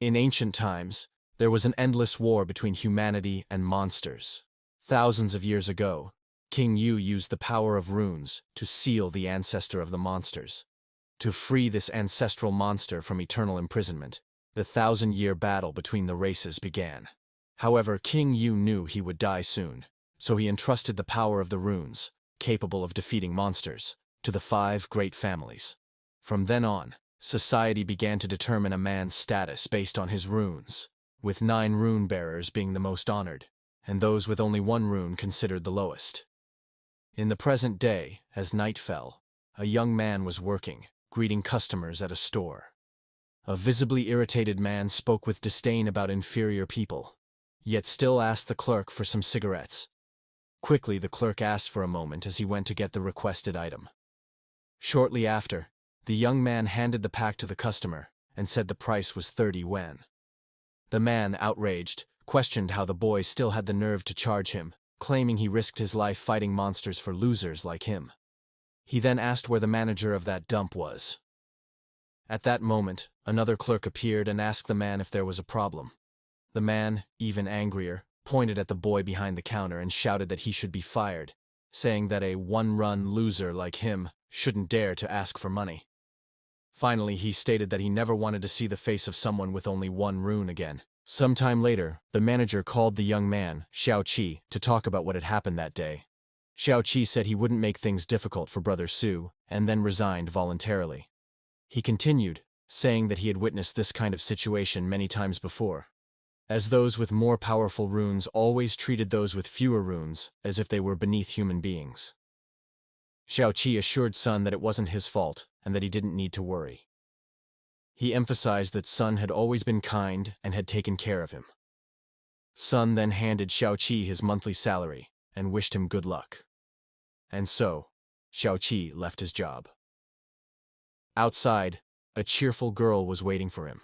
In ancient times, there was an endless war between humanity and monsters. Thousands of years ago, King Yu used the power of runes to seal the ancestor of the monsters. To free this ancestral monster from eternal imprisonment, the 1,000-year battle between the races began. However, King Yu knew he would die soon, so he entrusted the power of the runes, capable of defeating monsters, to the 5 great families. From then on, society began to determine a man's status based on his runes, with 9 rune bearers being the most honored, and those with only 1 rune considered the lowest. In the present day, as night fell, a young man was working, greeting customers at a store. A visibly irritated man spoke with disdain about inferior people, yet still asked the clerk for some cigarettes. Quickly, the clerk asked for a moment as he went to get the requested item. Shortly after, the young man handed the pack to the customer and said the price was 30 yuan. The man, outraged, questioned how the boy still had the nerve to charge him, claiming he risked his life fighting monsters for losers like him. He then asked where the manager of that dump was. At that moment, another clerk appeared and asked the man if there was a problem. The man, even angrier, pointed at the boy behind the counter and shouted that he should be fired, saying that a one-run loser like him shouldn't dare to ask for money. Finally, he stated that he never wanted to see the face of someone with only 1 rune again. Sometime later, the manager called the young man, Xiao Qi, to talk about what had happened that day. Xiao Qi said he wouldn't make things difficult for Brother Su, and then resigned voluntarily. He continued, saying that he had witnessed this kind of situation many times before, as those with more powerful runes always treated those with fewer runes as if they were beneath human beings. Xiao Qi assured Sun that it wasn't his fault and that he didn't need to worry. He emphasized that Sun had always been kind and had taken care of him. Sun then handed Xiao Qi his monthly salary and wished him good luck. And so, Xiao Qi left his job. Outside, a cheerful girl was waiting for him.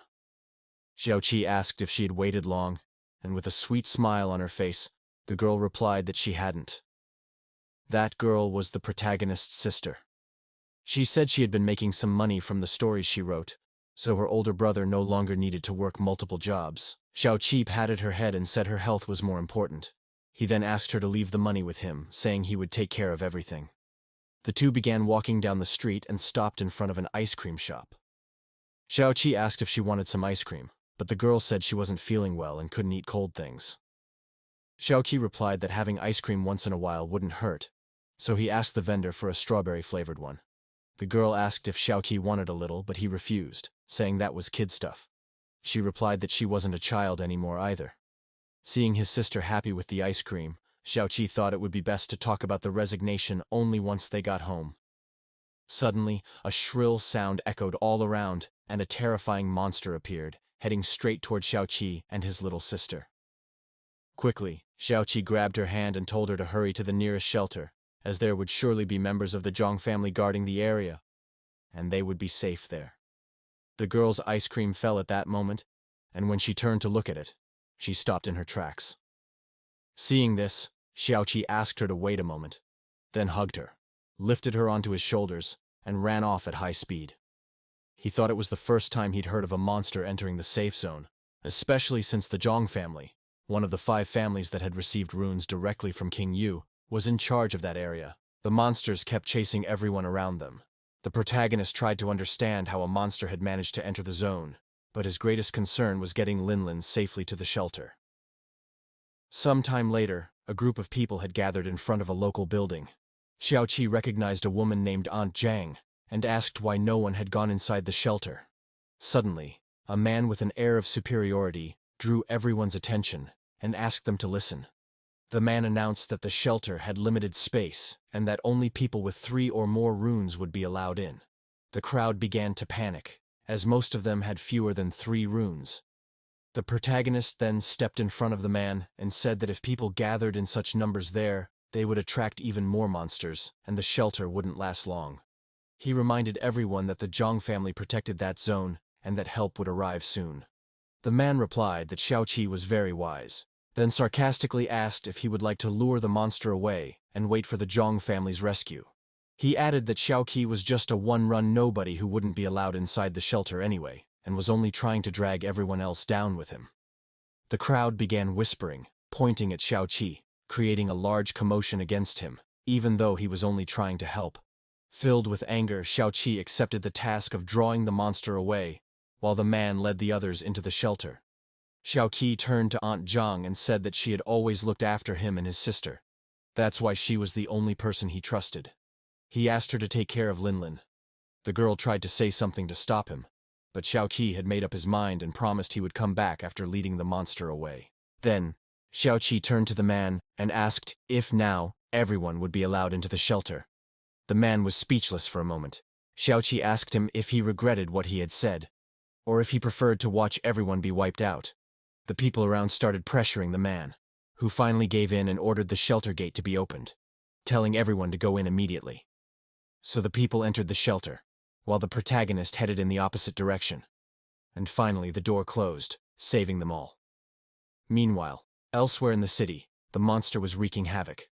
Xiao Qi asked if she had waited long, and with a sweet smile on her face, the girl replied that she hadn't. That girl was the protagonist's sister. She said she had been making some money from the stories she wrote, so her older brother no longer needed to work multiple jobs. Xiao Qi patted her head and said her health was more important. He then asked her to leave the money with him, saying he would take care of everything. The two began walking down the street and stopped in front of an ice cream shop. Xiao Qi asked if she wanted some ice cream, but the girl said she wasn't feeling well and couldn't eat cold things. Xiao Qi replied that having ice cream once in a while wouldn't hurt, so he asked the vendor for a strawberry-flavored one. The girl asked if Xiao Qi wanted a little, but he refused, saying that was kid stuff. She replied that she wasn't a child anymore either. Seeing his sister happy with the ice cream, Xiao Qi thought it would be best to talk about the resignation only once they got home. Suddenly, a shrill sound echoed all around, and a terrifying monster appeared, heading straight toward Xiao Qi and his little sister. Quickly, Xiao Qi grabbed her hand and told her to hurry to the nearest shelter, as there would surely be members of the Zhang family guarding the area, and they would be safe there. The girl's ice cream fell at that moment, and when she turned to look at it, she stopped in her tracks. Seeing this, Xiao Qi asked her to wait a moment, then hugged her, lifted her onto his shoulders, and ran off at high speed. He thought it was the first time he'd heard of a monster entering the safe zone, especially since the Zhang family, one of the 5 families that had received runes directly from King Yu, was in charge of that area. The monsters kept chasing everyone around them. The protagonist tried to understand how a monster had managed to enter the zone, but his greatest concern was getting Linlin safely to the shelter. Some time later, a group of people had gathered in front of a local building. Xiao Qi recognized a woman named Aunt Zhang and asked why no one had gone inside the shelter. Suddenly, a man with an air of superiority drew everyone's attention and asked them to listen. The man announced that the shelter had limited space and that only people with 3 or more runes would be allowed in. The crowd began to panic, as most of them had fewer than 3 runes. The protagonist then stepped in front of the man and said that if people gathered in such numbers there, they would attract even more monsters, and the shelter wouldn't last long. He reminded everyone that the Zhang family protected that zone and that help would arrive soon. The man replied that Xiao Qi was very wise, then sarcastically asked if he would like to lure the monster away and wait for the Zhang family's rescue. He added that Xiao Qi was just a one-run nobody who wouldn't be allowed inside the shelter anyway, and was only trying to drag everyone else down with him. The crowd began whispering, pointing at Xiao Qi, creating a large commotion against him, even though he was only trying to help. Filled with anger, Xiao Qi accepted the task of drawing the monster away, while the man led the others into the shelter. Xiao Qi turned to Aunt Zhang and said that she had always looked after him and his sister. That's why she was the only person he trusted. He asked her to take care of Linlin. The girl tried to say something to stop him, but Xiao Qi had made up his mind and promised he would come back after leading the monster away. Then, Xiao Qi turned to the man and asked if now everyone would be allowed into the shelter. The man was speechless for a moment. Xiao Qi asked him if he regretted what he had said, or if he preferred to watch everyone be wiped out. The people around started pressuring the man, who finally gave in and ordered the shelter gate to be opened, telling everyone to go in immediately. So the people entered the shelter, while the protagonist headed in the opposite direction. And finally the door closed, saving them all. Meanwhile, elsewhere in the city, the monster was wreaking havoc.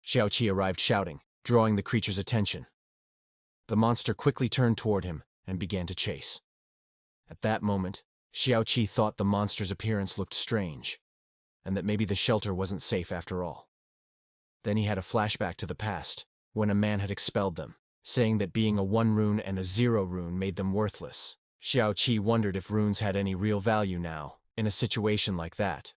Xiao Qi arrived shouting, drawing the creature's attention. The monster quickly turned toward him and began to chase. At that moment, Xiao Qi thought the monster's appearance looked strange, and that maybe the shelter wasn't safe after all. Then he had a flashback to the past, when a man had expelled them, saying that being a 1 rune and a 0 rune made them worthless. Xiao Qi wondered if runes had any real value now, in a situation like that.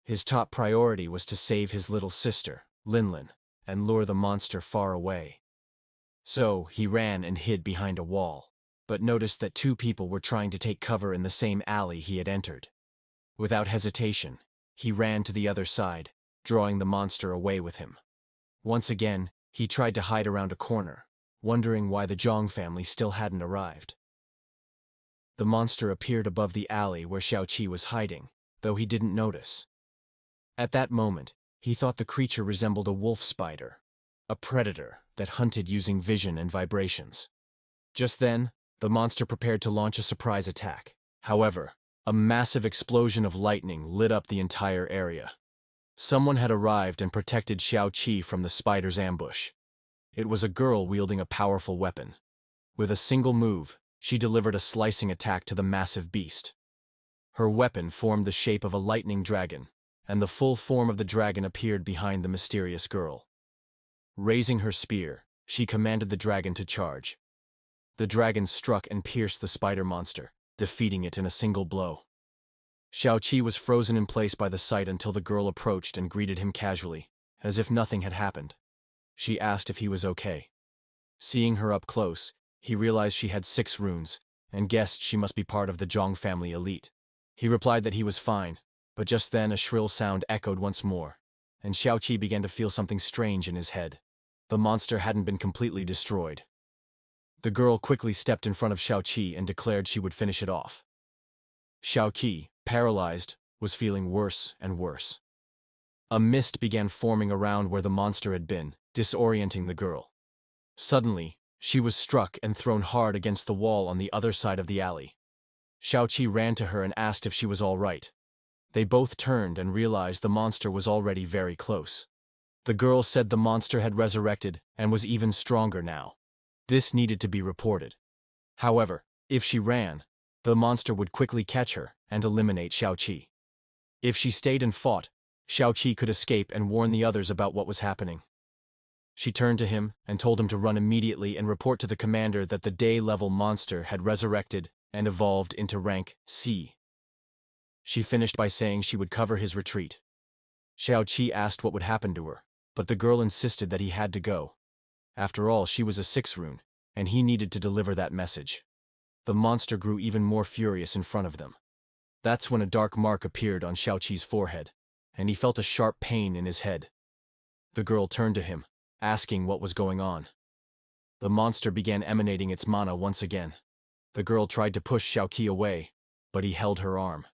His top priority was to save his little sister, Linlin, and lure the monster far away. So, he ran and hid behind a wall, but noticed that 2 people were trying to take cover in the same alley he had entered. Without hesitation, he ran to the other side, drawing the monster away with him. Once again, he tried to hide around a corner, wondering why the Zhang family still hadn't arrived. The monster appeared above the alley where Xiao Qi was hiding, though he didn't notice. At that moment, he thought the creature resembled a wolf spider, a predator that hunted using vision and vibrations. Just then, the monster prepared to launch a surprise attack. However, a massive explosion of lightning lit up the entire area. Someone had arrived and protected Xiao Qi from the spider's ambush. It was a girl wielding a powerful weapon. With a single move, she delivered a slicing attack to the massive beast. Her weapon formed the shape of a lightning dragon, and the full form of the dragon appeared behind the mysterious girl. Raising her spear, she commanded the dragon to charge. The dragon struck and pierced the spider monster, defeating it in a single blow. Xiao Qi was frozen in place by the sight until the girl approached and greeted him casually, as if nothing had happened. She asked if he was okay. Seeing her up close, he realized she had 6 runes, and guessed she must be part of the Zhang family elite. He replied that he was fine, but just then a shrill sound echoed once more, and Xiao Qi began to feel something strange in his head. The monster hadn't been completely destroyed. The girl quickly stepped in front of Xiao Qi and declared she would finish it off. Xiao Qi, paralyzed, was feeling worse and worse. A mist began forming around where the monster had been, disorienting the girl. Suddenly, she was struck and thrown hard against the wall on the other side of the alley. Xiao Qi ran to her and asked if she was all right. They both turned and realized the monster was already very close. The girl said the monster had resurrected and was even stronger now. This needed to be reported. However, if she ran, the monster would quickly catch her and eliminate Xiao Qi. If she stayed and fought, Xiao Qi could escape and warn the others about what was happening. She turned to him and told him to run immediately and report to the commander that the day-level monster had resurrected and evolved into rank C. She finished by saying she would cover his retreat. Xiao Qi asked what would happen to her, but the girl insisted that he had to go. After all, she was a 6 rune, and he needed to deliver that message. The monster grew even more furious in front of them. That's when a dark mark appeared on Xiao Qi's forehead, and he felt a sharp pain in his head. The girl turned to him, asking what was going on. The monster began emanating its mana once again. The girl tried to push Xiao Qi away, but he held her arm.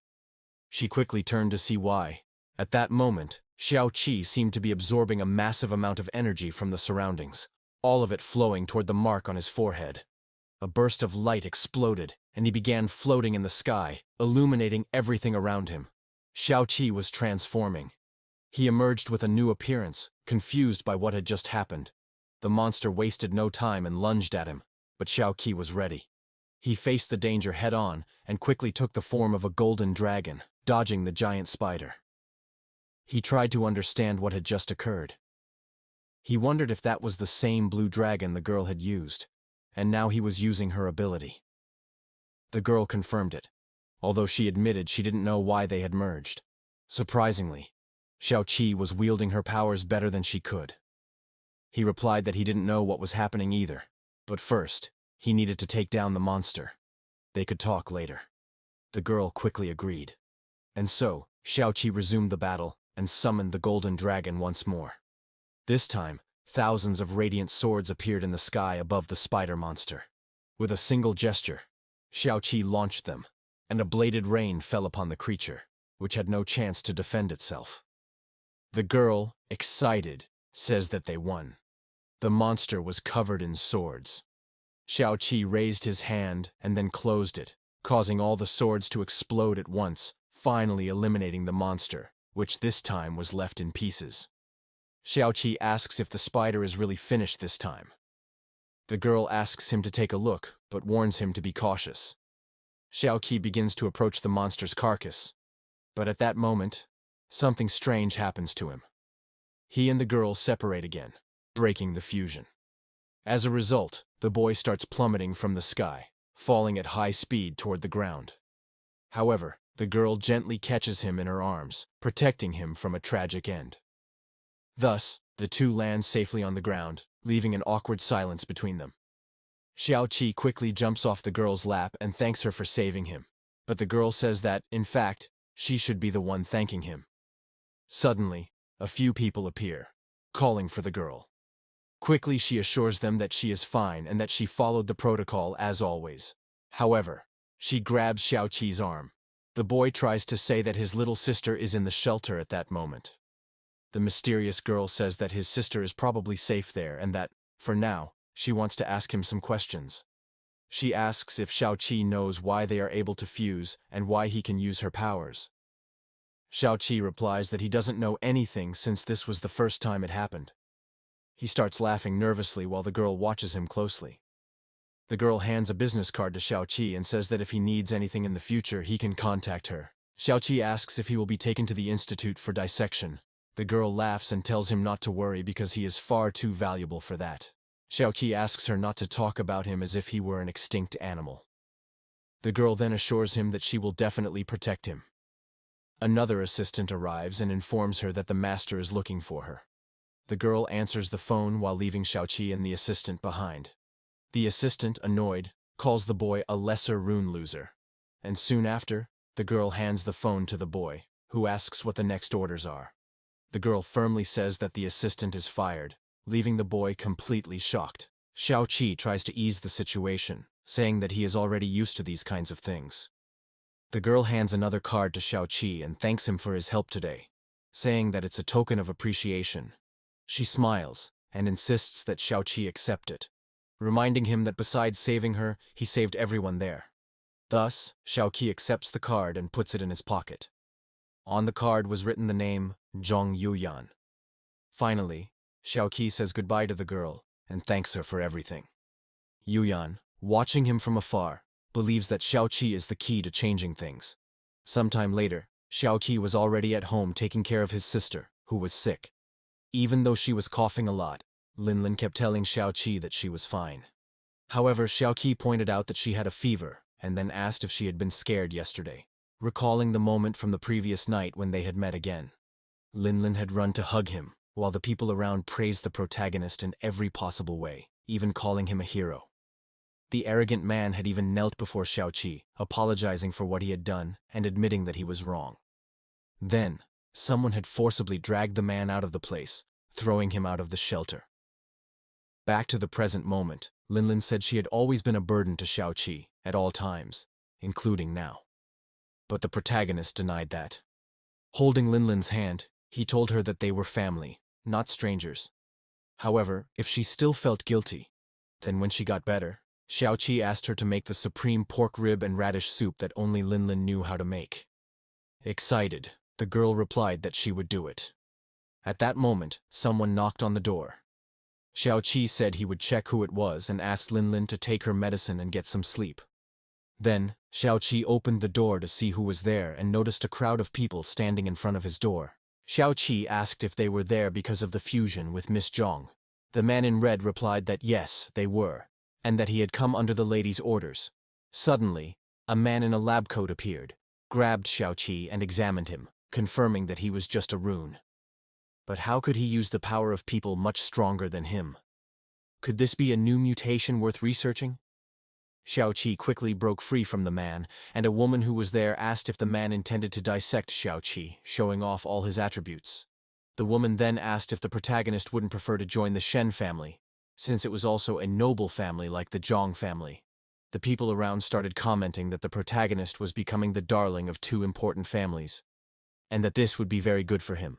She quickly turned to see why. At that moment, Xiao Qi seemed to be absorbing a massive amount of energy from the surroundings, all of it flowing toward the mark on his forehead. A burst of light exploded, and he began floating in the sky, illuminating everything around him. Xiao Qi was transforming. He emerged with a new appearance, confused by what had just happened. The monster wasted no time and lunged at him, but Xiao Qi was ready. He faced the danger head-on and quickly took the form of a golden dragon, dodging the giant spider. He tried to understand what had just occurred. He wondered if that was the same blue dragon the girl had used, and now he was using her ability. The girl confirmed it, although she admitted she didn't know why they had merged. Surprisingly, Xiao Qi was wielding her powers better than she could. He replied that he didn't know what was happening either, but first, he needed to take down the monster. They could talk later. The girl quickly agreed. And so, Xiao Qi resumed the battle and summoned the golden dragon once more. This time, thousands of radiant swords appeared in the sky above the spider monster. With a single gesture, Xiao Qi launched them, and a bladed rain fell upon the creature, which had no chance to defend itself. The girl, excited, says that they won. The monster was covered in swords. Xiao Qi raised his hand and then closed it, causing all the swords to explode at once, finally eliminating the monster, which this time was left in pieces. Xiao Qi asks if the spider is really finished this time. The girl asks him to take a look, but warns him to be cautious. Xiao Qi begins to approach the monster's carcass, but at that moment, something strange happens to him. He and the girl separate again, breaking the fusion. As a result, the boy starts plummeting from the sky, falling at high speed toward the ground. However, the girl gently catches him in her arms, protecting him from a tragic end. Thus, the two land safely on the ground, leaving an awkward silence between them. Xiao Qi quickly jumps off the girl's lap and thanks her for saving him, but the girl says that, in fact, she should be the one thanking him. Suddenly, a few people appear, calling for the girl. Quickly she assures them that she is fine and that she followed the protocol as always. However, she grabs Xiao Qi's arm. The boy tries to say that his little sister is in the shelter at that moment. The mysterious girl says that his sister is probably safe there and that, for now, she wants to ask him some questions. She asks if Xiao Qi knows why they are able to fuse and why he can use her powers. Xiao Qi replies that he doesn't know anything since this was the first time it happened. He starts laughing nervously while the girl watches him closely. The girl hands a business card to Xiao Qi and says that if he needs anything in the future, he can contact her. Xiao Qi asks if he will be taken to the Institute for dissection. The girl laughs and tells him not to worry because he is far too valuable for that. Xiao Qi asks her not to talk about him as if he were an extinct animal. The girl then assures him that she will definitely protect him. Another assistant arrives and informs her that the master is looking for her. The girl answers the phone while leaving Xiao Qi and the assistant behind. The assistant, annoyed, calls the boy a lesser rune loser. And soon after, the girl hands the phone to the boy, who asks what the next orders are. The girl firmly says that the assistant is fired, leaving the boy completely shocked. Xiao Qi tries to ease the situation, saying that he is already used to these kinds of things. The girl hands another card to Xiao Qi and thanks him for his help today, saying that it's a token of appreciation. She smiles and insists that Xiao Qi accept it, reminding him that besides saving her, he saved everyone there. Thus, Xiao Qi accepts the card and puts it in his pocket. On the card was written the name Zhong Yuyan. Finally, Xiao Qi says goodbye to the girl and thanks her for everything. Yuyan, watching him from afar, believes that Xiao Qi is the key to changing things. Sometime later, Xiao Qi was already at home taking care of his sister, who was sick. Even though she was coughing a lot, Linlin kept telling Xiao Qi that she was fine. However, Xiao Qi pointed out that she had a fever and then asked if she had been scared yesterday, recalling the moment from the previous night when they had met again. Linlin had run to hug him, while the people around praised the protagonist in every possible way, even calling him a hero. The arrogant man had even knelt before Xiao Qi, apologizing for what he had done and admitting that he was wrong. Then, someone had forcibly dragged the man out of the place, throwing him out of the shelter. Back to the present moment, Linlin said she had always been a burden to Xiao Qi, at all times, including now. But the protagonist denied that. Holding Linlin's hand, he told her that they were family, not strangers. However, if she still felt guilty, then when she got better, Xiao Qi asked her to make the supreme pork rib and radish soup that only Linlin knew how to make. Excited, the girl replied that she would do it. At that moment, someone knocked on the door. Xiao Qi said he would check who it was and asked Linlin to take her medicine and get some sleep. Then, Xiao Qi opened the door to see who was there and noticed a crowd of people standing in front of his door. Xiao Qi asked if they were there because of the fusion with Miss Zhong. The man in red replied that yes, they were, and that he had come under the lady's orders. Suddenly, a man in a lab coat appeared, grabbed Xiao Qi and examined him, confirming that he was just a rune. But how could he use the power of people much stronger than him? Could this be a new mutation worth researching? Xiao Qi quickly broke free from the man, and a woman who was there asked if the man intended to dissect Xiao Qi, showing off all his attributes. The woman then asked if the protagonist wouldn't prefer to join the Shen family, since it was also a noble family like the Zhong family. The people around started commenting that the protagonist was becoming the darling of two important families, and that this would be very good for him.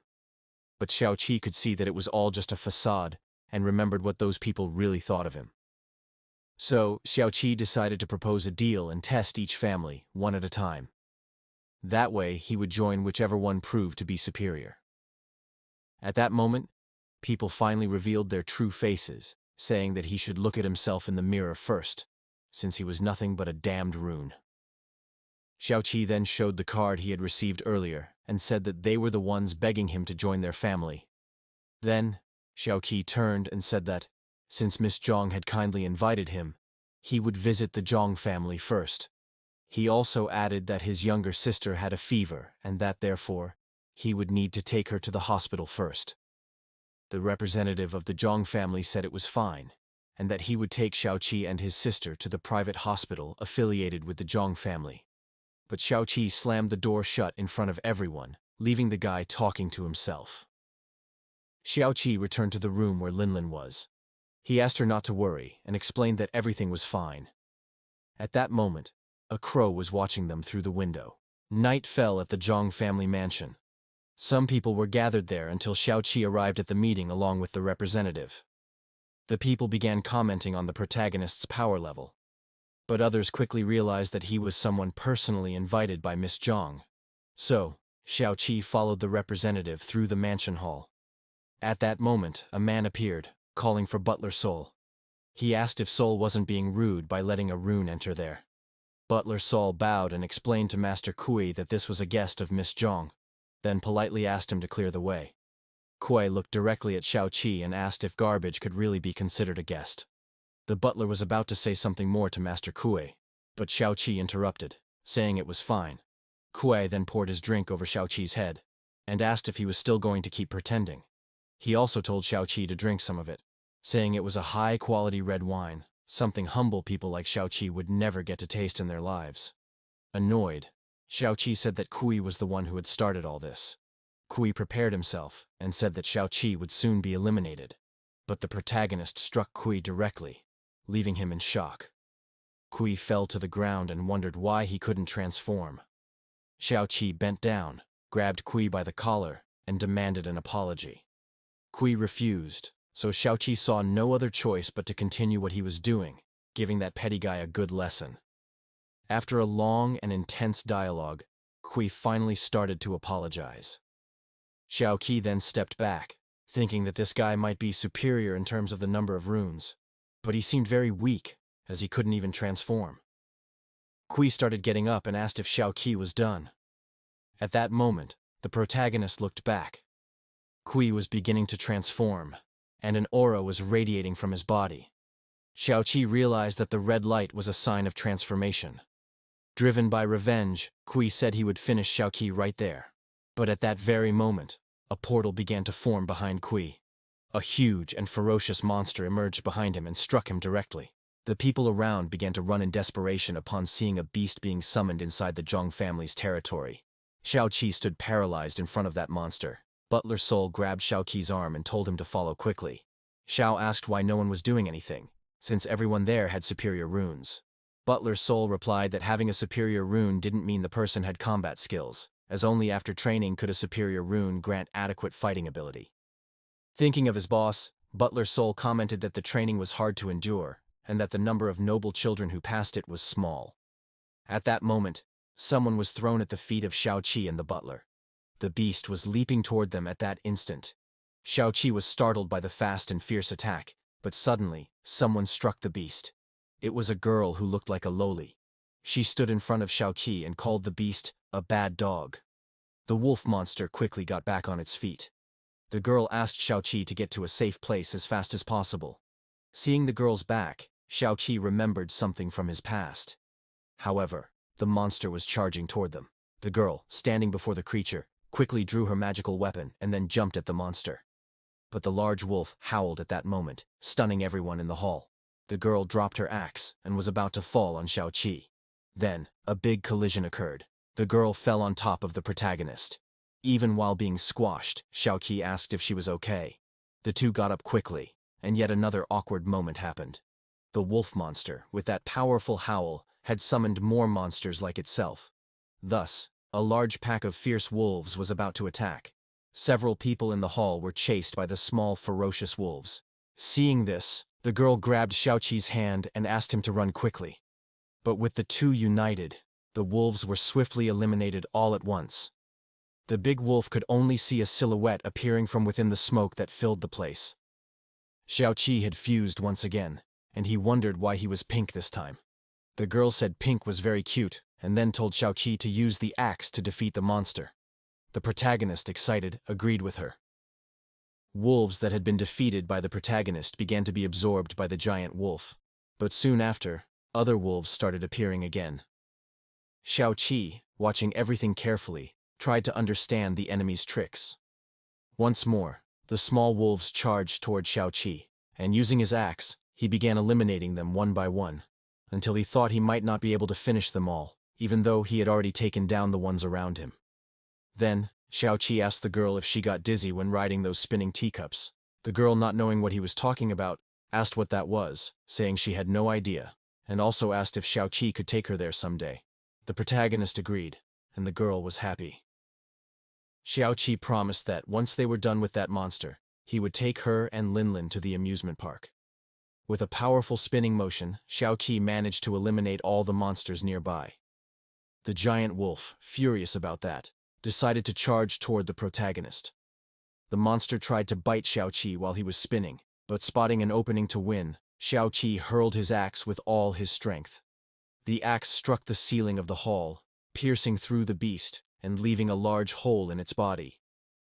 But Xiao Qi could see that it was all just a facade, and remembered what those people really thought of him. So, Xiao Qi decided to propose a deal and test each family, one at a time. That way, he would join whichever one proved to be superior. At that moment, people finally revealed their true faces, saying that he should look at himself in the mirror first, since he was nothing but a damned rune. Xiao Qi then showed the card he had received earlier and said that they were the ones begging him to join their family. Then, Xiao Qi turned and said that, since Miss Zhong had kindly invited him, he would visit the Zhong family first. He also added that his younger sister had a fever and that, therefore, he would need to take her to the hospital first. The representative of the Zhong family said it was fine, and that he would take Xiao Qi and his sister to the private hospital affiliated with the Zhong family. But Xiao Qi slammed the door shut in front of everyone, leaving the guy talking to himself. Xiao Qi returned to the room where Linlin was. He asked her not to worry and explained that everything was fine. At that moment, a crow was watching them through the window. Night fell at the Zhong family mansion. Some people were gathered there until Xiao Qi arrived at the meeting along with the representative. The people began commenting on the protagonist's power level, but others quickly realized that he was someone personally invited by Miss Zhong. So, Xiao Qi followed the representative through the mansion hall. At that moment, a man appeared, calling for Butler Sol. He asked if Sol wasn't being rude by letting a rune enter there. Butler Sol bowed and explained to Master Kui that this was a guest of Miss Zhong, then politely asked him to clear the way. Kui looked directly at Xiao Qi and asked if garbage could really be considered a guest. The butler was about to say something more to Master Kui, but Xiao Qi interrupted, saying it was fine. Kui then poured his drink over Xiao Qi's head, and asked if he was still going to keep pretending. He also told Xiao Qi to drink some of it, saying it was a high-quality red wine, something humble people like Xiao Qi would never get to taste in their lives. Annoyed, Xiao Qi said that Kui was the one who had started all this. Kui prepared himself and said that Xiao Qi would soon be eliminated, but the protagonist struck Kui directly, leaving him in shock. Kui fell to the ground and wondered why he couldn't transform. Xiao Qi bent down, grabbed Kui by the collar, and demanded an apology. Kui refused, so Xiao Qi saw no other choice but to continue what he was doing, giving that petty guy a good lesson. After a long and intense dialogue, Kui finally started to apologize. Xiao Qi then stepped back, thinking that this guy might be superior in terms of the number of runes, but he seemed very weak, as he couldn't even transform. Kui started getting up and asked if Xiao Qi was done. At that moment, the protagonist looked back. Kui was beginning to transform, and an aura was radiating from his body. Xiao Qi realized that the red light was a sign of transformation. Driven by revenge, Kui said he would finish Xiao Qi right there. But at that very moment, a portal began to form behind Kui. A huge and ferocious monster emerged behind him and struck him directly. The people around began to run in desperation upon seeing a beast being summoned inside the Zhong family's territory. Xiao Qi stood paralyzed in front of that monster. Butler Sol grabbed Xiao Qi's arm and told him to follow quickly. Xiao asked why no one was doing anything, since everyone there had superior runes. Butler Sol replied that having a superior rune didn't mean the person had combat skills, as only after training could a superior rune grant adequate fighting ability. Thinking of his boss, Butler Sol commented that the training was hard to endure, and that the number of noble children who passed it was small. At that moment, someone was thrown at the feet of Xiao Qi and the butler. The beast was leaping toward them at that instant. Xiao Qi was startled by the fast and fierce attack, but suddenly, someone struck the beast. It was a girl who looked like a loli. She stood in front of Xiao Qi and called the beast a bad dog. The wolf monster quickly got back on its feet. The girl asked Xiao Qi to get to a safe place as fast as possible. Seeing the girl's back, Xiao Qi remembered something from his past. However, the monster was charging toward them. The girl, standing before the creature, quickly drew her magical weapon and then jumped at the monster. But the large wolf howled at that moment, stunning everyone in the hall. The girl dropped her axe and was about to fall on Xiao Qi. Then, a big collision occurred. The girl fell on top of the protagonist. Even while being squashed, Xiao Qi asked if she was okay. The two got up quickly, and yet another awkward moment happened. The wolf monster, with that powerful howl, had summoned more monsters like itself. Thus, a large pack of fierce wolves was about to attack. Several people in the hall were chased by the small, ferocious wolves. Seeing this, the girl grabbed Xiao Qi's hand and asked him to run quickly. But with the two united, the wolves were swiftly eliminated all at once. The big wolf could only see a silhouette appearing from within the smoke that filled the place. Xiao Qi had fused once again, and he wondered why he was pink this time. The girl said pink was very cute, and then told Xiao Qi to use the axe to defeat the monster. The protagonist, excited, agreed with her. Wolves that had been defeated by the protagonist began to be absorbed by the giant wolf. But soon after, other wolves started appearing again. Xiao Qi, watching everything carefully, tried to understand the enemy's tricks. Once more, the small wolves charged toward Xiao Qi, and using his axe, he began eliminating them one by one, until he thought he might not be able to finish them all, even though he had already taken down the ones around him. Then, Xiao Qi asked the girl if she got dizzy when riding those spinning teacups. The girl, not knowing what he was talking about, asked what that was, saying she had no idea, and also asked if Xiao Qi could take her there someday. The protagonist agreed, and the girl was happy. Xiao Qi promised that once they were done with that monster, he would take her and Linlin to the amusement park. With a powerful spinning motion, Xiao Qi managed to eliminate all the monsters nearby. The giant wolf, furious about that, decided to charge toward the protagonist. The monster tried to bite Xiao Qi while he was spinning, but spotting an opening to win, Xiao Qi hurled his axe with all his strength. The axe struck the ceiling of the hall, piercing through the beast and leaving a large hole in its body.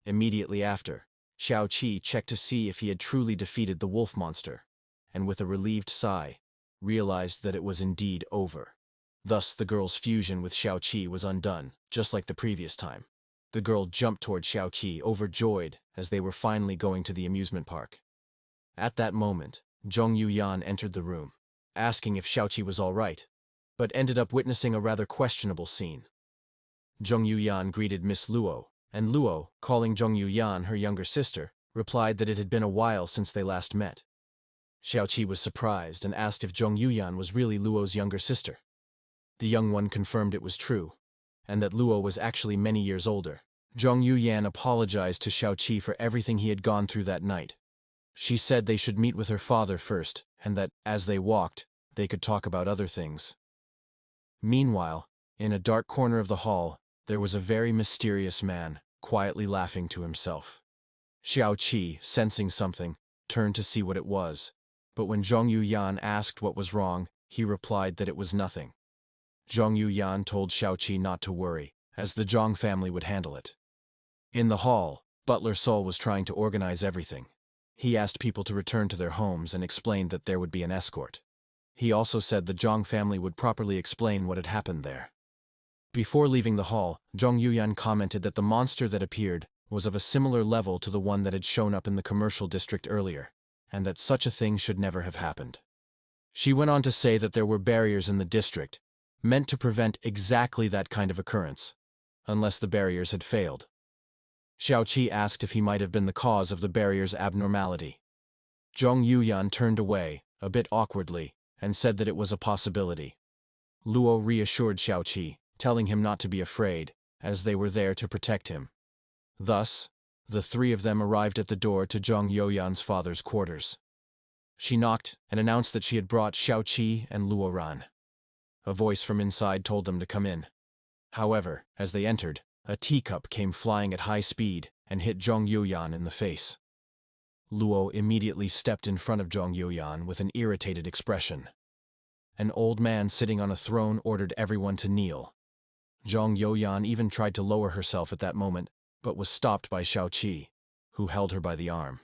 Immediately after, Xiao Qi checked to see if he had truly defeated the wolf monster, and with a relieved sigh, realized that it was indeed over. Thus the girl's fusion with Xiao Qi was undone, just like the previous time. The girl jumped toward Xiao Qi, overjoyed, as they were finally going to the amusement park. At that moment, Zhong Yuyan entered the room, asking if Xiao Qi was all right, but ended up witnessing a rather questionable scene. Zhong Yuyan greeted Miss Luo, and Luo, calling Zhong Yuyan her younger sister, replied that it had been a while since they last met. Xiao Qi was surprised and asked if Zhong Yuyan was really Luo's younger sister. The young one confirmed it was true, and that Luo was actually many years older. Zhong Yuyan apologized to Xiao Qi for everything he had gone through that night. She said they should meet with her father first, and that, as they walked, they could talk about other things. Meanwhile, in a dark corner of the hall, there was a very mysterious man, quietly laughing to himself. Xiao Qi, sensing something, turned to see what it was, but when Zhong Yuyan asked what was wrong, he replied that it was nothing. Zhong Yuyan told Xiao Qi not to worry, as the Zhong family would handle it. In the hall, Butler Sol was trying to organize everything. He asked people to return to their homes and explained that there would be an escort. He also said the Zhong family would properly explain what had happened there. Before leaving the hall, Zhong Yuyan commented that the monster that appeared was of a similar level to the one that had shown up in the commercial district earlier, and that such a thing should never have happened. She went on to say that there were barriers in the district, meant to prevent exactly that kind of occurrence, unless the barriers had failed. Xiao Qi asked if he might have been the cause of the barrier's abnormality. Zhong Yuyan turned away, a bit awkwardly, and said that it was a possibility. Luo reassured Xiao Qi, telling him not to be afraid, as they were there to protect him. Thus, the three of them arrived at the door to Zhong Yuyan's father's quarters. She knocked and announced that she had brought Xiao Qi and Luo Ran. A voice from inside told them to come in. However, as they entered, a teacup came flying at high speed and hit Zhong Yuyan in the face. Luo immediately stepped in front of Zhong Yuyan with an irritated expression. an old man sitting on a throne ordered everyone to kneel. Zhang Youyan even tried to lower herself at that moment, but was stopped by Xiao Qi, who held her by the arm.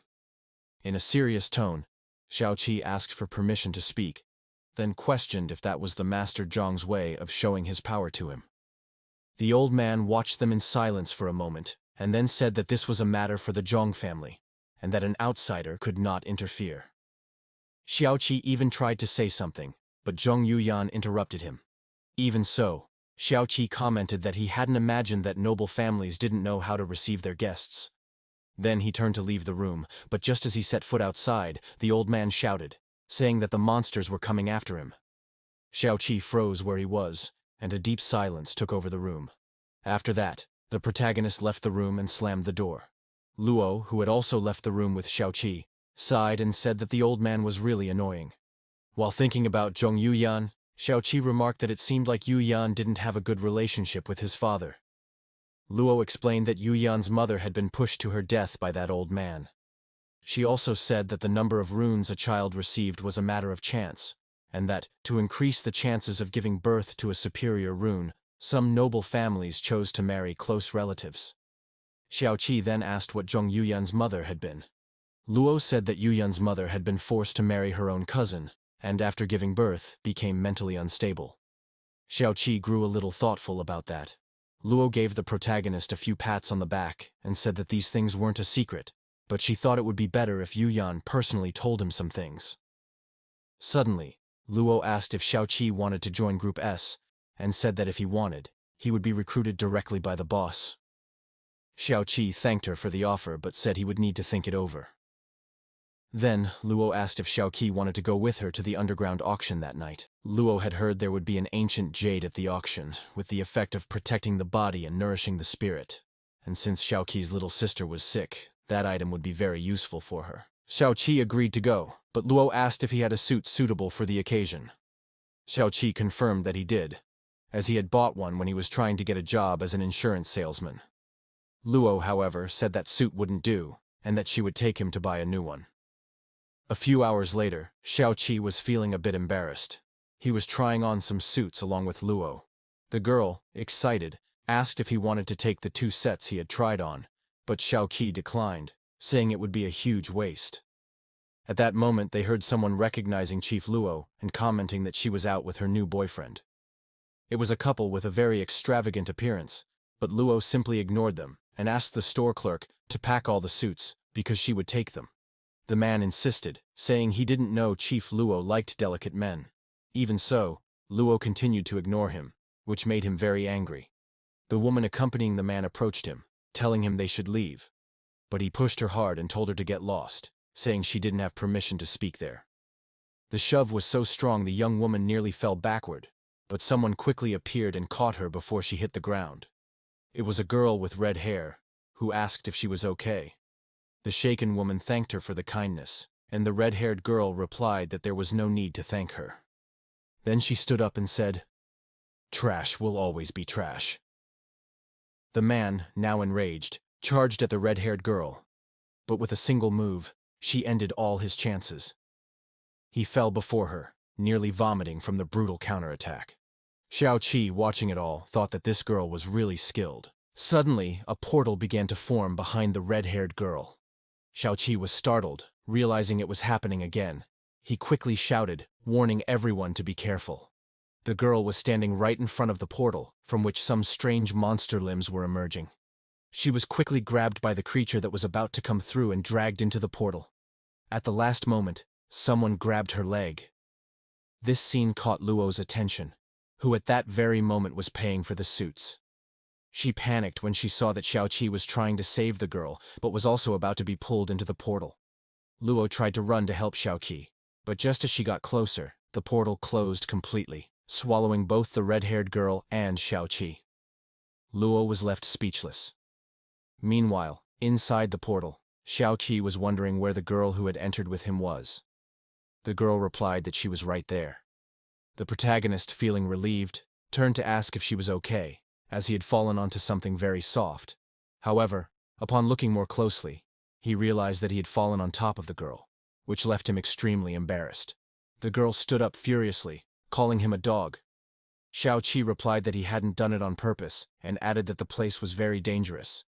In a serious tone, Xiao Qi asked for permission to speak, then questioned if that was the Master Zhang's way of showing his power to him. The old man watched them in silence for a moment, and then said that this was a matter for the Zhang family, and that an outsider could not interfere. Xiao Qi even tried to say something, but Zhang Youyan interrupted him. Even so, Xiao Qi commented that he hadn't imagined that noble families didn't know how to receive their guests. Then he turned to leave the room, but just as he set foot outside, the old man shouted, saying that the monsters were coming after him. Xiao Qi froze where he was, and a deep silence took over the room. After that, the protagonist left the room and slammed the door. Luo, who had also left the room with Xiao Qi, sighed and said that the old man was really annoying. While thinking about Zhang Youyan, Xiao Qi remarked that it seemed like Youyan didn't have a good relationship with his father. Luo explained that Youyan's mother had been pushed to her death by that old man. She also said that the number of runes a child received was a matter of chance, and that, to increase the chances of giving birth to a superior rune, some noble families chose to marry close relatives. Xiao Qi then asked what Zhang Youyan's mother had been. Luo said that Youyan's mother had been forced to marry her own cousin, and after giving birth, became mentally unstable. Xiao Qi grew a little thoughtful about that. Luo gave the protagonist a few pats on the back and said that these things weren't a secret, but she thought it would be better if Youyan personally told him some things. Suddenly, Luo asked if Xiao Qi wanted to join Group S, and said that if he wanted, he would be recruited directly by the boss. Xiao Qi thanked her for the offer but said he would need to think it over. Then, Luo asked if Xiao Qi wanted to go with her to the underground auction that night. Luo had heard there would be an ancient jade at the auction, with the effect of protecting the body and nourishing the spirit. And since Xiao Qi's little sister was sick, that item would be very useful for her. Xiao Qi agreed to go, but Luo asked if he had a suit suitable for the occasion. Xiao Qi confirmed that he did, as he had bought one when he was trying to get a job as an insurance salesman. Luo, however, said that suit wouldn't do, and that she would take him to buy a new one. A few hours later, Xiao Qi was feeling a bit embarrassed. He was trying on some suits along with Luo. The girl, excited, asked if he wanted to take the 2 sets he had tried on, but Xiao Qi declined, saying it would be a huge waste. At that moment they heard someone recognizing Chief Luo and commenting that she was out with her new boyfriend. It was a couple with a very extravagant appearance, but Luo simply ignored them and asked the store clerk to pack all the suits because she would take them. The man insisted, saying he didn't know Chief Luo liked delicate men. Even so, Luo continued to ignore him, which made him very angry. The woman accompanying the man approached him, telling him they should leave. But he pushed her hard and told her to get lost, saying she didn't have permission to speak there. The shove was so strong the young woman nearly fell backward, but someone quickly appeared and caught her before she hit the ground. It was a girl with red hair, who asked if she was okay. The shaken woman thanked her for the kindness, and the red-haired girl replied that there was no need to thank her. Then she stood up and said, "Trash will always be trash." The man, now enraged, charged at the red-haired girl, but with a single move, she ended all his chances. He fell before her, nearly vomiting from the brutal counterattack. Xiao Qi, watching it all, thought that this girl was really skilled. Suddenly, a portal began to form behind the red-haired girl. Xiao Qi was startled, realizing it was happening again. He quickly shouted, warning everyone to be careful. The girl was standing right in front of the portal, from which some strange monster limbs were emerging. She was quickly grabbed by the creature that was about to come through and dragged into the portal. At the last moment, someone grabbed her leg. This scene caught Luo's attention, who at that very moment was paying for the suits. She panicked when she saw that Xiao Qi was trying to save the girl, but was also about to be pulled into the portal. Luo tried to run to help Xiao Qi, but just as she got closer, the portal closed completely, swallowing both the red-haired girl and Xiao Qi. Luo was left speechless. Meanwhile, inside the portal, Xiao Qi was wondering where the girl who had entered with him was. The girl replied that she was right there. The protagonist, feeling relieved, turned to ask if she was okay, as he had fallen onto something very soft. However, upon looking more closely, he realized that he had fallen on top of the girl, which left him extremely embarrassed. The girl stood up furiously, calling him a dog. Xiao Qi replied that he hadn't done it on purpose and added that the place was very dangerous.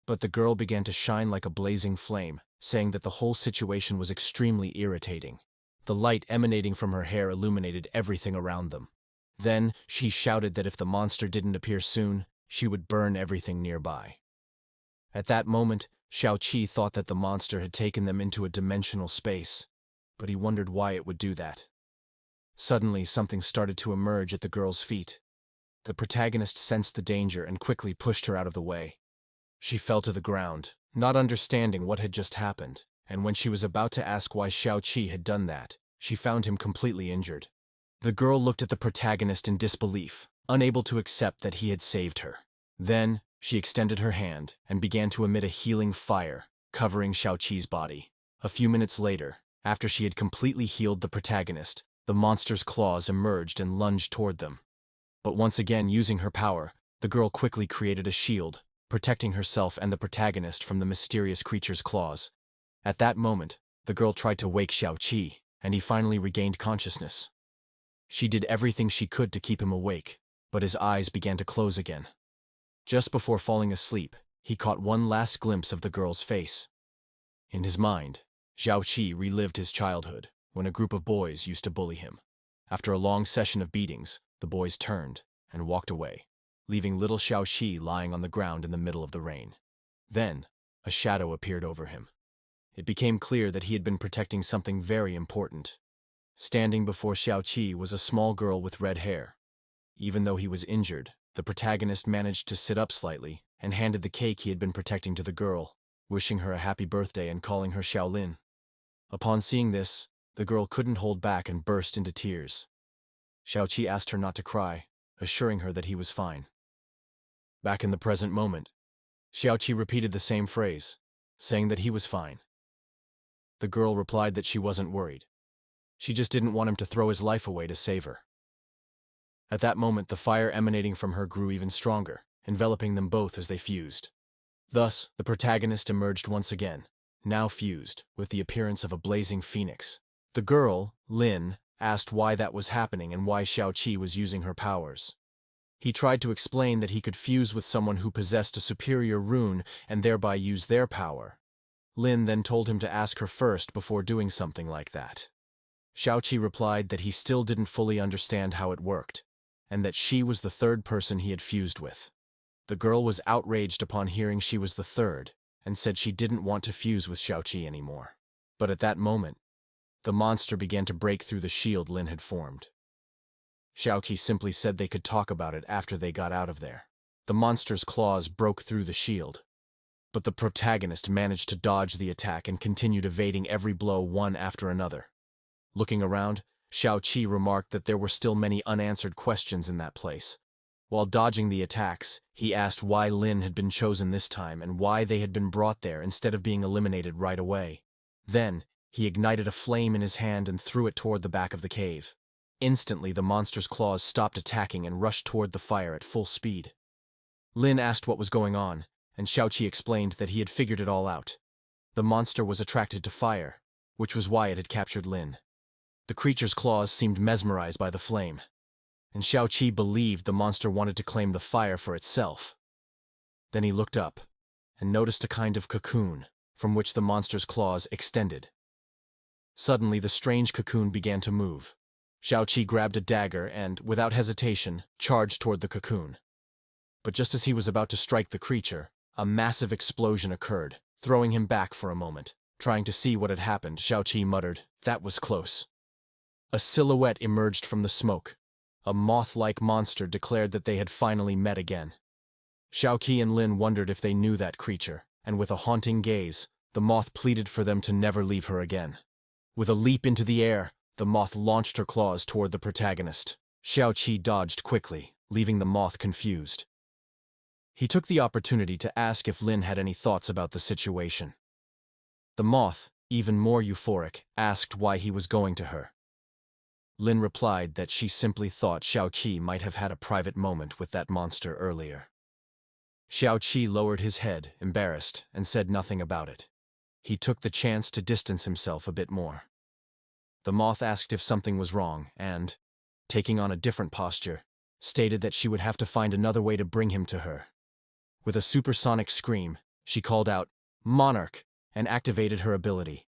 But the girl began to shine like a blazing flame, saying that the whole situation was extremely irritating. The light emanating from her hair illuminated everything around them. Then she shouted that if the monster didn't appear soon, she would burn everything nearby. At that moment, Xiao Qi thought that the monster had taken them into a dimensional space, but he wondered why it would do that. Suddenly, something started to emerge at the girl's feet. The protagonist sensed the danger and quickly pushed her out of the way. She fell to the ground, not understanding what had just happened, and when she was about to ask why Xiao Qi had done that, she found him completely injured. The girl looked at the protagonist in disbelief, unable to accept that he had saved her. Then, she extended her hand and began to emit a healing fire, covering Xiao Qi's body. A few minutes later, after she had completely healed the protagonist, the monster's claws emerged and lunged toward them. But once again, using her power, the girl quickly created a shield, protecting herself and the protagonist from the mysterious creature's claws. At that moment, the girl tried to wake Xiao Qi, and he finally regained consciousness. She did everything she could to keep him awake, but his eyes began to close again. Just before falling asleep, he caught one last glimpse of the girl's face. In his mind, Xiao Qi relived his childhood, when a group of boys used to bully him. After a long session of beatings, the boys turned and walked away, leaving little Xiao Qi lying on the ground in the middle of the rain. Then, a shadow appeared over him. It became clear that he had been protecting something very important. Standing before Xiao Qi was a small girl with red hair. Even though he was injured, the protagonist managed to sit up slightly and handed the cake he had been protecting to the girl, wishing her a happy birthday and calling her Xiaolin. Upon seeing this, the girl couldn't hold back and burst into tears. Xiao Qi asked her not to cry, assuring her that he was fine. Back in the present moment, Xiao Qi repeated the same phrase, saying that he was fine. The girl replied that she wasn't worried. She just didn't want him to throw his life away to save her. At that moment, the fire emanating from her grew even stronger, enveloping them both as they fused. Thus, the protagonist emerged once again, now fused, with the appearance of a blazing phoenix. The girl, Lin, asked why that was happening and why Xiao Qi was using her powers. He tried to explain that he could fuse with someone who possessed a superior rune and thereby use their power. Lin then told him to ask her first before doing something like that. Xiao Qi replied that he still didn't fully understand how it worked, and that she was the third person he had fused with. The girl was outraged upon hearing she was the third, and said she didn't want to fuse with Xiao Qi anymore. But at that moment, the monster began to break through the shield Lin had formed. Xiao Qi simply said they could talk about it after they got out of there. The monster's claws broke through the shield, but the protagonist managed to dodge the attack and continued evading every blow one after another. Looking around, Xiao Qi remarked that there were still many unanswered questions in that place. While dodging the attacks, he asked why Lin had been chosen this time and why they had been brought there instead of being eliminated right away. Then, he ignited a flame in his hand and threw it toward the back of the cave. Instantly, the monster's claws stopped attacking and rushed toward the fire at full speed. Lin asked what was going on, and Xiao Qi explained that he had figured it all out. The monster was attracted to fire, which was why it had captured Lin. The creature's claws seemed mesmerized by the flame, and Xiao Qi believed the monster wanted to claim the fire for itself. Then he looked up and noticed a kind of cocoon from which the monster's claws extended. Suddenly, the strange cocoon began to move. Xiao Qi grabbed a dagger and, without hesitation, charged toward the cocoon. But just as he was about to strike the creature, a massive explosion occurred, throwing him back for a moment. Trying to see what had happened, Xiao Qi muttered, "That was close." A silhouette emerged from the smoke. A moth-like monster declared that they had finally met again. Xiao Qi and Lin wondered if they knew that creature, and with a haunting gaze, the moth pleaded for them to never leave her again. With a leap into the air, the moth launched her claws toward the protagonist. Xiao Qi dodged quickly, leaving the moth confused. He took the opportunity to ask if Lin had any thoughts about the situation. The moth, even more euphoric, asked why he was going to her. Lin replied that she simply thought Xiao Qi might have had a private moment with that monster earlier. Xiao Qi lowered his head, embarrassed, and said nothing about it. He took the chance to distance himself a bit more. The moth asked if something was wrong, and, taking on a different posture, stated that she would have to find another way to bring him to her. With a supersonic scream, she called out, "Monarch," and activated her ability.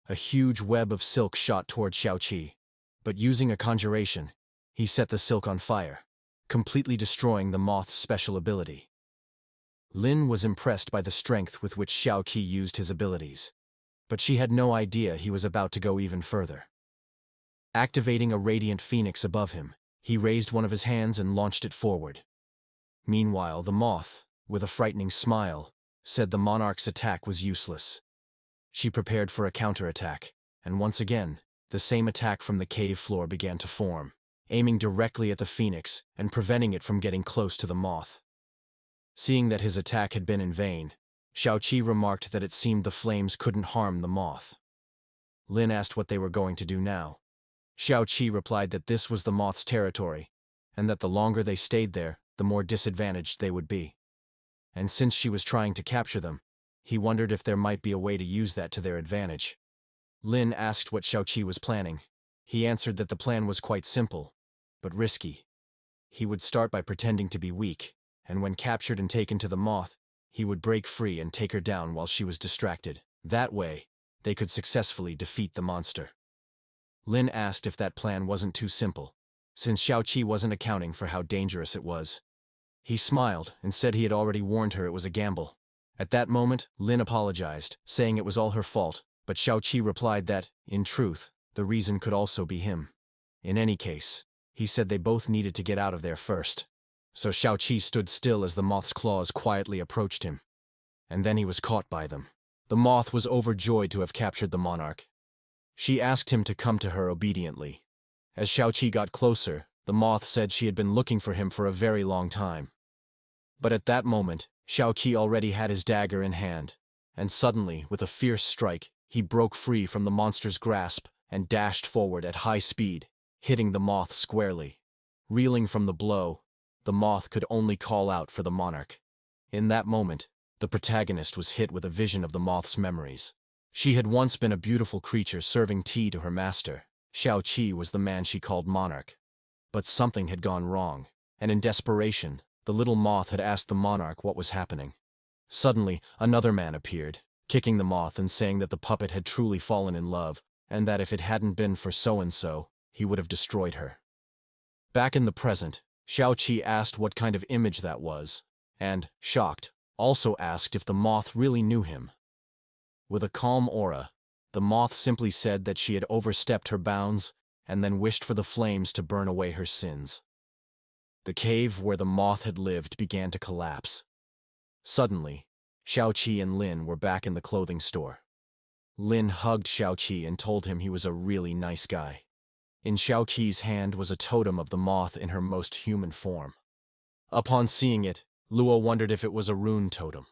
A huge web of silk shot toward Xiao Qi, but using a conjuration, he set the silk on fire, completely destroying the moth's special ability. Lin was impressed by the strength with which Xiao Qi used his abilities, but she had no idea he was about to go even further. Activating a radiant phoenix above him, he raised one of his hands and launched it forward. Meanwhile, the moth, with a frightening smile, said the monarch's attack was useless. She prepared for a counterattack, and once again, the same attack from the cave floor began to form, aiming directly at the phoenix and preventing it from getting close to the moth. Seeing that his attack had been in vain, Xiao Qi remarked that it seemed the flames couldn't harm the moth. Lin asked what they were going to do now. Xiao Qi replied that this was the moth's territory, and that the longer they stayed there, the more disadvantaged they would be. And since she was trying to capture them, he wondered if there might be a way to use that to their advantage. Lin asked what Xiao Qi was planning. He answered that the plan was quite simple, but risky. He would start by pretending to be weak, and when captured and taken to the moth, he would break free and take her down while she was distracted. That way, they could successfully defeat the monster. Lin asked if that plan wasn't too simple, since Xiao Qi wasn't accounting for how dangerous it was. He smiled and said he had already warned her it was a gamble. At that moment, Lin apologized, saying it was all her fault, but Xiao Qi replied that, in truth, the reason could also be him. In any case, he said they both needed to get out of there first. So Xiao Qi stood still as the moth's claws quietly approached him. And then he was caught by them. The moth was overjoyed to have captured the monarch. She asked him to come to her obediently. As Xiao Qi got closer, the moth said she had been looking for him for a very long time. But at that moment, Xiao Qi already had his dagger in hand, and suddenly, with a fierce strike, he broke free from the monster's grasp and dashed forward at high speed, hitting the moth squarely. Reeling from the blow, the moth could only call out for the monarch. In that moment, the protagonist was hit with a vision of the moth's memories. She had once been a beautiful creature serving tea to her master. Xiao Qi was the man she called monarch. But something had gone wrong, and in desperation, the little moth had asked the monarch what was happening. Suddenly, another man appeared, kicking the moth and saying that the puppet had truly fallen in love, and that if it hadn't been for so-and-so, he would have destroyed her. Back in the present, Xiao Qi asked what kind of image that was, and, shocked, also asked if the moth really knew him. With a calm aura, the moth simply said that she had overstepped her bounds and then wished for the flames to burn away her sins. The cave where the moth had lived began to collapse. Suddenly, Xiao Qi and Lin were back in the clothing store. Lin hugged Xiao Qi and told him he was a really nice guy. In Xiao Qi's hand was a totem of the moth in her most human form. Upon seeing it, Luo wondered if it was a rune totem.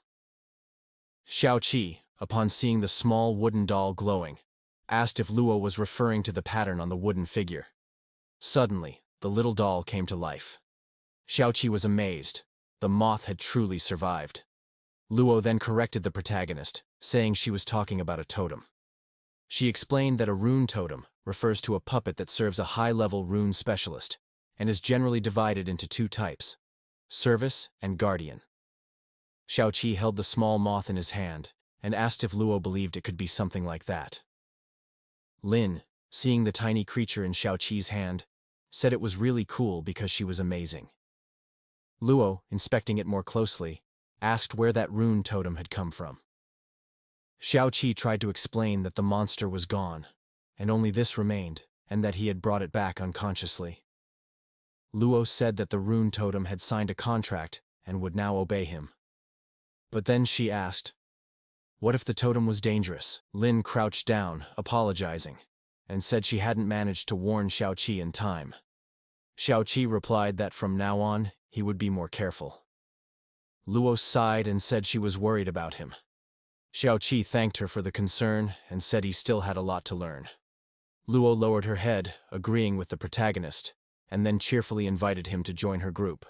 Xiao Qi, upon seeing the small wooden doll glowing, asked if Luo was referring to the pattern on the wooden figure. Suddenly, the little doll came to life. Xiao Qi was amazed. The moth had truly survived. Luo then corrected the protagonist, saying she was talking about a totem. She explained that a rune totem refers to a puppet that serves a high-level rune specialist, and is generally divided into two types: service and guardian. Xiao Qi held the small moth in his hand, and asked if Luo believed it could be something like that. Lin, seeing the tiny creature in Xiao Qi's hand, said it was really cool because she was amazing. Luo, inspecting it more closely, asked where that rune totem had come from. Xiao Qi tried to explain that the monster was gone, and only this remained, and that he had brought it back unconsciously. Luo said that the rune totem had signed a contract and would now obey him. But then she asked, what if the totem was dangerous? Lin crouched down, apologizing, and said she hadn't managed to warn Xiao Qi in time. Xiao Qi replied that from now on, he would be more careful. Luo sighed and said she was worried about him. Xiao Qi thanked her for the concern and said he still had a lot to learn. Luo lowered her head, agreeing with the protagonist, and then cheerfully invited him to join her group.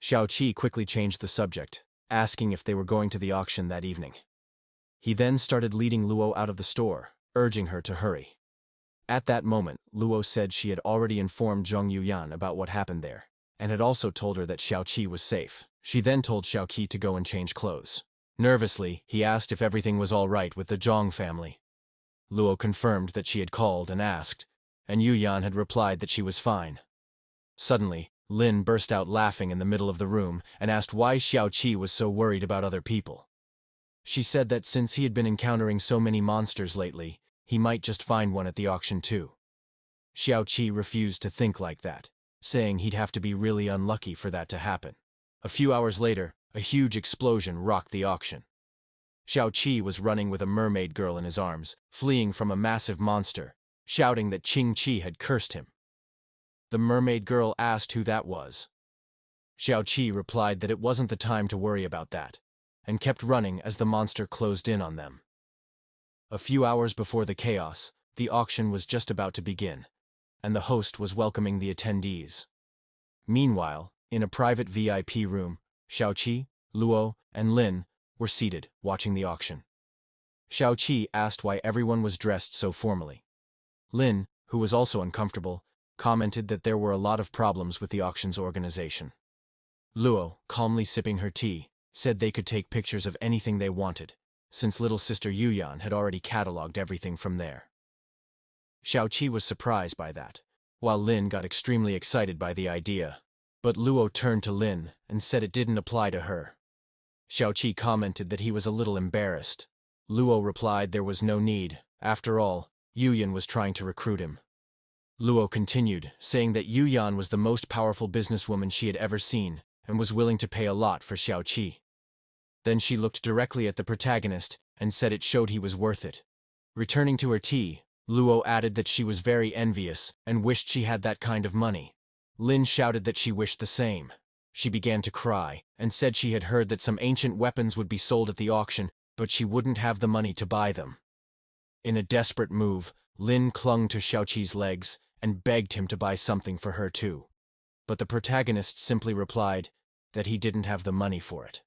Xiao Qi quickly changed the subject, asking if they were going to the auction that evening. He then started leading Luo out of the store, urging her to hurry. At that moment, Luo said she had already informed Zhong Yuyan about what happened there, and had also told her that Xiao Qi was safe. She then told Xiao Qi to go and change clothes. Nervously, he asked if everything was all right with the Zhong family. Luo confirmed that she had called and asked, and Yuyan had replied that she was fine. Suddenly, Lin burst out laughing in the middle of the room and asked why Xiao Qi was so worried about other people. She said that since he had been encountering so many monsters lately, he might just find one at the auction too. Xiao Qi refused to think like that, saying he'd have to be really unlucky for that to happen. A few hours later, a huge explosion rocked the auction. Xiao Qi was running with a mermaid girl in his arms, fleeing from a massive monster, shouting that Qing Qi had cursed him. The mermaid girl asked who that was. Xiao Qi replied that it wasn't the time to worry about that, and kept running as the monster closed in on them. A few hours before the chaos, the auction was just about to begin, and the host was welcoming the attendees. Meanwhile, in a private VIP room, Xiao Qi, Luo, and Lin were seated, watching the auction. Xiao Qi asked why everyone was dressed so formally. Lin, who was also uncomfortable, commented that there were a lot of problems with the auction's organization. Luo, calmly sipping her tea, said they could take pictures of anything they wanted, since little sister Yuyan had already catalogued everything from there. Xiao Qi was surprised by that, while Lin got extremely excited by the idea. But Luo turned to Lin and said it didn't apply to her. Xiao Qi commented that he was a little embarrassed. Luo replied there was no need. After all, Yuyan was trying to recruit him. Luo continued, saying that Yuyan was the most powerful businesswoman she had ever seen, and was willing to pay a lot for Xiao Qi. Then she looked directly at the protagonist and said it showed he was worth it. Returning to her tea, Luo added that she was very envious and wished she had that kind of money. Lin shouted that she wished the same. She began to cry and said she had heard that some ancient weapons would be sold at the auction, but she wouldn't have the money to buy them. In a desperate move, Lin clung to Xiao Qi's legs and begged him to buy something for her too. But the protagonist simply replied that he didn't have the money for it.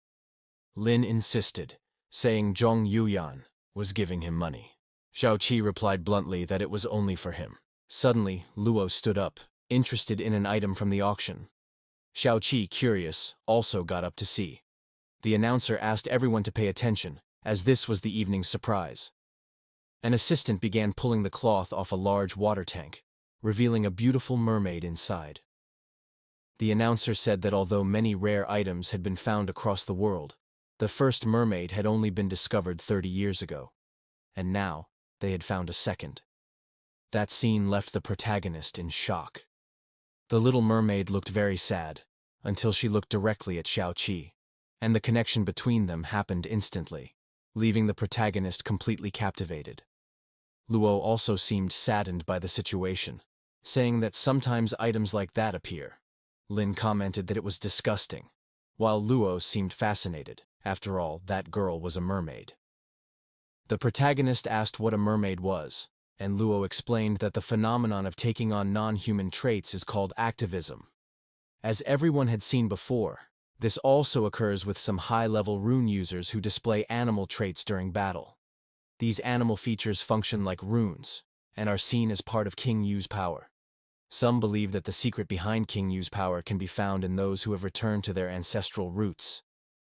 Lin insisted, saying Zhong Yuyan was giving him money. Xiao Qi replied bluntly that it was only for him. Suddenly, Luo stood up, interested in an item from the auction. Xiao Qi, curious, also got up to see. The announcer asked everyone to pay attention, as this was the evening's surprise. An assistant began pulling the cloth off a large water tank, revealing a beautiful mermaid inside. The announcer said that although many rare items had been found across the world, the first mermaid had only been discovered 30 years ago, and now they had found a second. That scene left the protagonist in shock. The little mermaid looked very sad, until she looked directly at Xiao Qi, and the connection between them happened instantly, leaving the protagonist completely captivated. Luo also seemed saddened by the situation, saying that sometimes items like that appear. Lin commented that it was disgusting, while Luo seemed fascinated. After all, that girl was a mermaid. The protagonist asked what a mermaid was, and Luo explained that the phenomenon of taking on non-human traits is called activism. As everyone had seen before, this also occurs with some high-level rune users who display animal traits during battle. These animal features function like runes, and are seen as part of King Yu's power. Some believe that the secret behind King Yu's power can be found in those who have returned to their ancestral roots,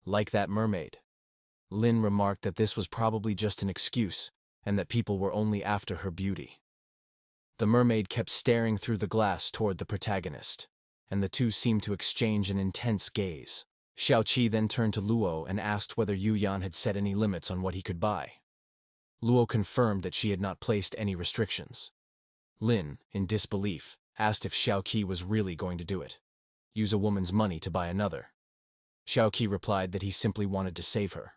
like that mermaid. Lin remarked that this was probably just an excuse, and that people were only after her beauty. The mermaid kept staring through the glass toward the protagonist, and the two seemed to exchange an intense gaze. Xiao Qi then turned to Luo and asked whether Yuyan had set any limits on what he could buy. Luo confirmed that she had not placed any restrictions. Lin, in disbelief, asked if Xiao Qi was really going to do it. Use a woman's money to buy another. Xiao Qi replied that he simply wanted to save her.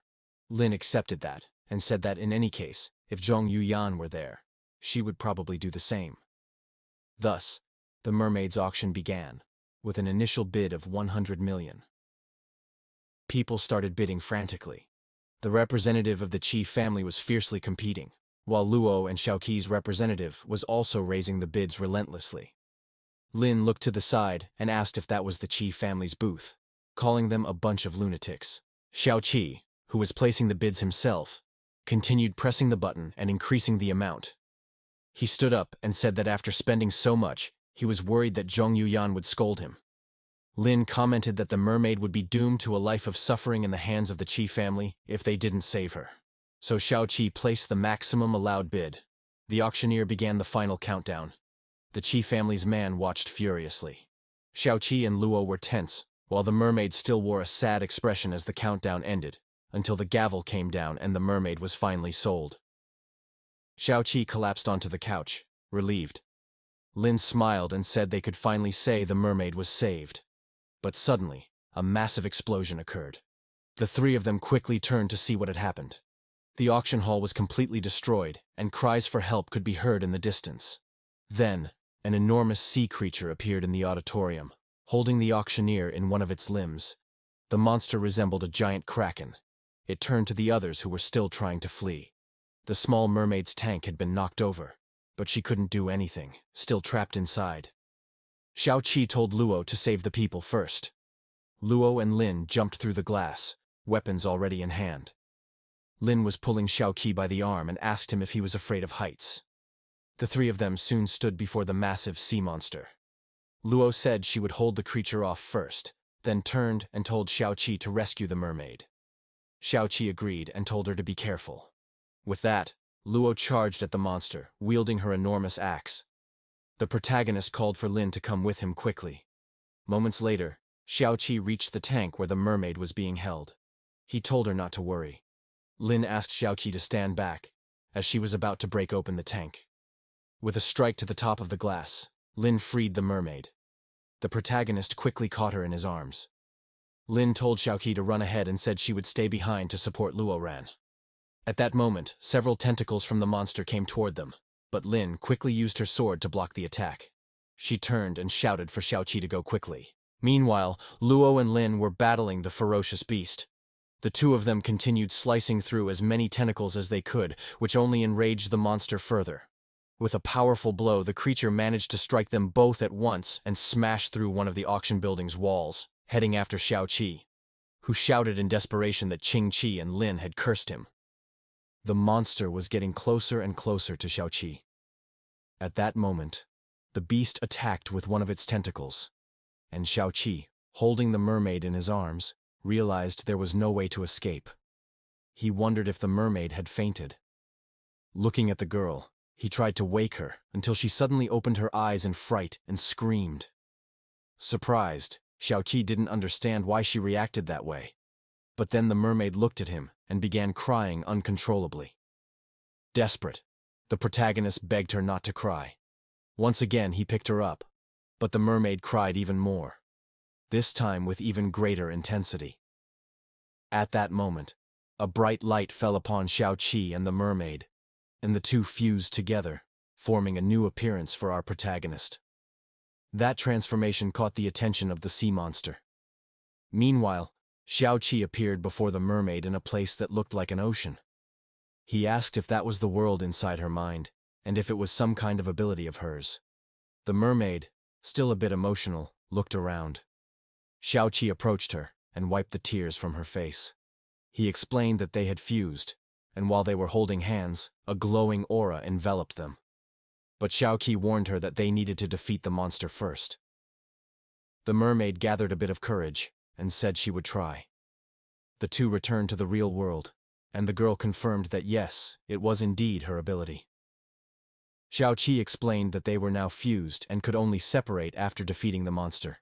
Lin accepted that, and said that in any case, if Zhong Yuyan were there, she would probably do the same. Thus, the mermaid's auction began, with an initial bid of 100 million. People started bidding frantically. The representative of the Qi family was fiercely competing, while Luo and Xiao Qi's representative was also raising the bids relentlessly. Lin looked to the side and asked if that was the Qi family's booth, calling them a bunch of lunatics. Xiao Qi, who was placing the bids himself, continued pressing the button and increasing the amount. He stood up and said that after spending so much, he was worried that Zhong Yuyan would scold him. Lin commented that the mermaid would be doomed to a life of suffering in the hands of the Qi family if they didn't save her. So Xiao Qi placed the maximum allowed bid. The auctioneer began the final countdown. The Qi family's man watched furiously. Xiao Qi and Luo were tense, while the mermaid still wore a sad expression as the countdown ended, until the gavel came down and the mermaid was finally sold. Xiao Qi collapsed onto the couch, relieved. Lin smiled and said they could finally say the mermaid was saved. But suddenly, a massive explosion occurred. The three of them quickly turned to see what had happened. The auction hall was completely destroyed, and cries for help could be heard in the distance. Then, an enormous sea creature appeared in the auditorium, holding the auctioneer in one of its limbs. The monster resembled a giant kraken. It turned to the others who were still trying to flee. The small mermaid's tank had been knocked over, but she couldn't do anything, still trapped inside. Xiao Qi told Luo to save the people first. Luo and Lin jumped through the glass, weapons already in hand. Lin was pulling Xiao Qi by the arm and asked him if he was afraid of heights. The three of them soon stood before the massive sea monster. Luo said she would hold the creature off first, then turned and told Xiao Qi to rescue the mermaid. Xiao Qi agreed and told her to be careful. With that, Luo charged at the monster, wielding her enormous axe. The protagonist called for Lin to come with him quickly. Moments later, Xiao Qi reached the tank where the mermaid was being held. He told her not to worry. Lin asked Xiao Qi to stand back, as she was about to break open the tank. With a strike to the top of the glass, Lin freed the mermaid. The protagonist quickly caught her in his arms. Lin told Xiao Qi to run ahead and said she would stay behind to support Luo Ran. At that moment, several tentacles from the monster came toward them, but Lin quickly used her sword to block the attack. She turned and shouted for Xiao Qi to go quickly. Meanwhile, Luo and Lin were battling the ferocious beast. The two of them continued slicing through as many tentacles as they could, which only enraged the monster further. With a powerful blow, the creature managed to strike them both at once and smash through one of the auction building's walls, heading after Xiao Qi, who shouted in desperation that Qing Qi and Lin had cursed him. The monster was getting closer and closer to Xiao Qi. At that moment, the beast attacked with one of its tentacles, and Xiao Qi, holding the mermaid in his arms, realized there was no way to escape. He wondered if the mermaid had fainted. Looking at the girl, he tried to wake her until she suddenly opened her eyes in fright and screamed. Surprised, Xiao Qi didn't understand why she reacted that way. But then the mermaid looked at him and began crying uncontrollably. Desperate, the protagonist begged her not to cry. Once again he picked her up, but the mermaid cried even more, this time with even greater intensity. At that moment, a bright light fell upon Xiao Qi and the mermaid, and the two fused together, forming a new appearance for our protagonist. That transformation caught the attention of the sea monster. Meanwhile, Xiao Qi appeared before the mermaid in a place that looked like an ocean. He asked if that was the world inside her mind, and if it was some kind of ability of hers. The mermaid, still a bit emotional, looked around. Xiao Qi approached her and wiped the tears from her face. He explained that they had fused, and while they were holding hands, a glowing aura enveloped them. But Xiao Qi warned her that they needed to defeat the monster first. The mermaid gathered a bit of courage and said she would try. The two returned to the real world, and the girl confirmed that yes, it was indeed her ability. Xiao Qi explained that they were now fused and could only separate after defeating the monster.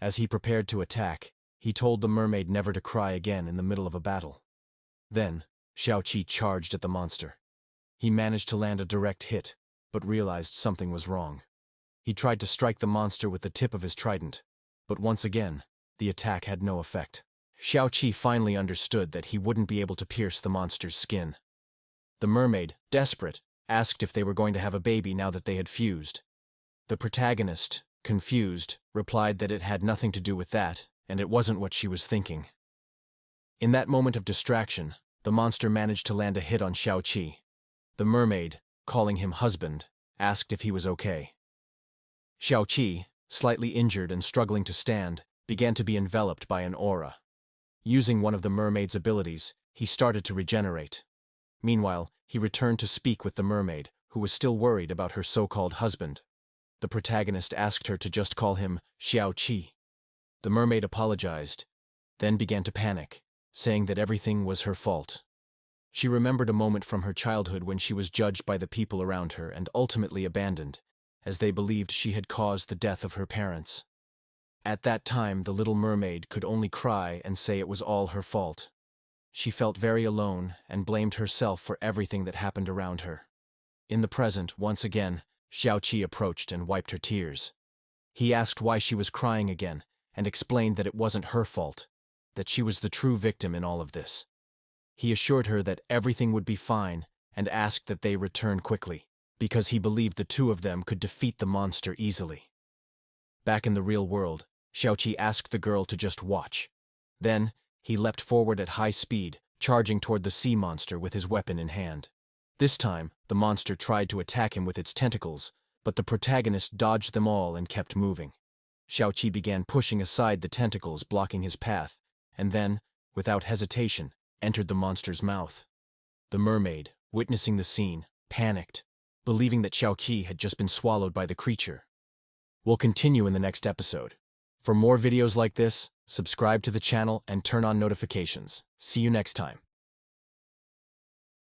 As he prepared to attack, he told the mermaid never to cry again in the middle of a battle. Then, Xiao Qi charged at the monster. He managed to land a direct hit, but realized something was wrong. He tried to strike the monster with the tip of his trident, but once again, the attack had no effect. Xiao Qi finally understood that he wouldn't be able to pierce the monster's skin. The mermaid, desperate, asked if they were going to have a baby now that they had fused. The protagonist, confused, replied that it had nothing to do with that, and it wasn't what she was thinking. In that moment of distraction, the monster managed to land a hit on Xiao Qi. The mermaid, calling him husband, asked if he was okay. Xiao Qi, slightly injured and struggling to stand, began to be enveloped by an aura. Using one of the mermaid's abilities, he started to regenerate. Meanwhile, he returned to speak with the mermaid, who was still worried about her so-called husband. The protagonist asked her to just call him Xiao Qi. The mermaid apologized, then began to panic, saying that everything was her fault. She remembered a moment from her childhood when she was judged by the people around her and ultimately abandoned, as they believed she had caused the death of her parents. At that time, the little mermaid could only cry and say it was all her fault. She felt very alone and blamed herself for everything that happened around her. In the present, once again, Xiao Qi approached and wiped her tears. He asked why she was crying again and explained that it wasn't her fault, that she was the true victim in all of this. He assured her that everything would be fine and asked that they return quickly, because he believed the two of them could defeat the monster easily. Back in the real world, Xiao Qi asked the girl to just watch. Then, he leapt forward at high speed, charging toward the sea monster with his weapon in hand. This time, the monster tried to attack him with its tentacles, but the protagonist dodged them all and kept moving. Xiao Qi began pushing aside the tentacles blocking his path, and then, without hesitation, entered the monster's mouth. The mermaid, witnessing the scene, panicked, believing that Xiao Qi had just been swallowed by the creature. We'll continue in the next episode. For more videos like this, subscribe to the channel and turn on notifications. See you next time.